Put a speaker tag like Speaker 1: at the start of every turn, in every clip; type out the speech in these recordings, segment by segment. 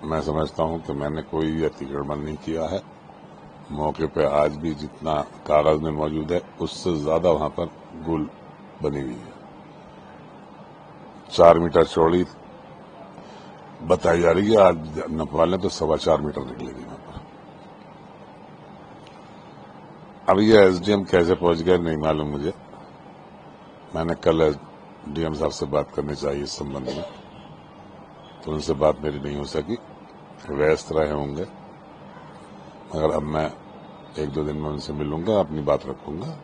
Speaker 1: میں سمجھتا ہوں کہ میں نے کوئی اتیکڑ نہیں کیا ہے. موقع پہ آج بھی جتنا کاغذ میں موجود ہے اس سے زیادہ وہاں پر گول بنی ہوئی ہے. 4 میٹر چوڑی بتائی جا رہی ہے، آج نپوالیں تو 4.25 میٹر نکلے گی وہاں پر. اب یہ ایس ڈی ایم کیسے پہنچ گئے نہیں معلوم مجھے. میں نے کل ایس ڈی ایم صاحب سے بات کرنی چاہیے اس سمبند میں، تو ان سے بات میری نہیں ہو سکی. ویست رہے ہوں گے، مگر اب میں 1-2 دن میں ان سے ملوں گا، اپنی بات رکھوں گا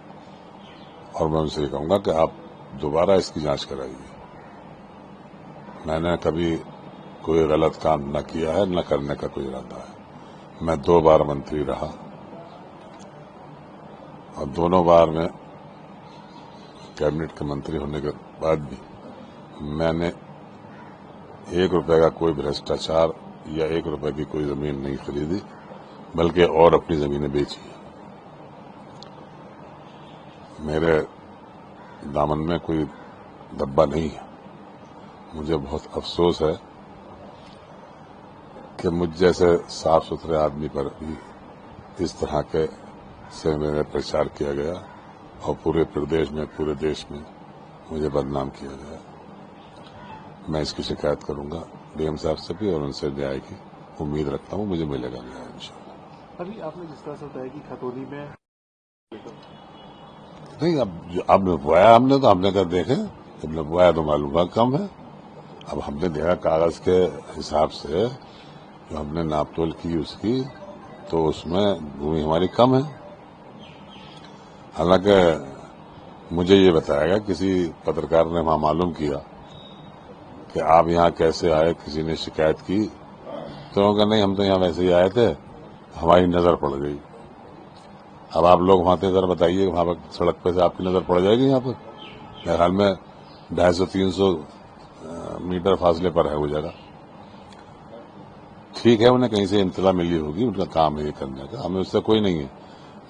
Speaker 1: اور میں ان سے یہ کہوں گا کہ آپ دوبارہ اس کی جانچ کرائیے. میں نے کبھی کوئی غلط کام نہ کیا ہے، نہ کرنے کا کوئی ارادہ ہے. میں 2 بار منتری رہا اور دونوں بار میں کیبنٹ کے منتری ہونے کے بعد بھی میں نے 1 روپے کا کوئی بھرشٹاچار یا 1 روپے کی کوئی زمین نہیں خریدی، بلکہ اور اپنی زمینیں بیچی. میرے دامن میں کوئی دبا نہیں ہے. مجھے بہت افسوس ہے کہ مجھ جیسے صاف ستھرے آدمی پر بھی اس طرح کے سے میرے پرچار کیا گیا اور پورے پردیش میں، پورے دیش میں مجھے بدنام کیا گیا. میں اس کی شکایت کروں گا ڈی ایم صاحب سے بھی اور ان سے نیائے کی امید رکھتا ہوں. مجھے ملے گا نیائے انشاءاللہ.
Speaker 2: ابھی آپ نے جس طرح سے بتایا کہ کھتولی میں
Speaker 1: نہیں، اب نپوایا ہم نے تو ہم نے کہا دیکھیں، جب نپوایا تو معلوم ہے کم ہے. اب ہم نے دیکھا کاغذ کے حساب سے جو ہم نے ناپ تول کی اس کی، تو اس میں بھومی ہماری کم ہے. حالانکہ مجھے یہ بتایا گیا، کسی پترکار نے وہاں معلوم کیا کہ آپ یہاں کیسے آئے، کسی نے شکایت کی تو انہوں نے کہا نہیں ہم تو یہاں ویسے ہی آئے تھے، ہماری نظر پڑ گئی. اب آپ لوگ وہاں تھے، ذرا بتائیے وہاں پر سڑک پہ سے آپ کی نظر پڑ جائے گی. یہاں پر میرے خیال میں 250-300 میٹر فاصلے پر ہے وہ جگہ. ٹھیک ہے، انہیں کہیں سے اطلاع ملی ہوگی، ان کا کام ہے یہ کرنے کا، ہمیں اس سے کوئی نہیں ہے،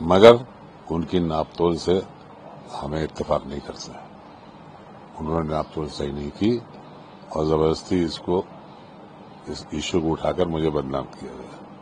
Speaker 1: مگر ان کی ناپ تول سے ہمیں اتفاق نہیں کر سکے. انہوں نے ناپ تول صحیح نہیں کی اور زبردستی اس ایشو کو اٹھا کر مجھے بدنام کیا گیا.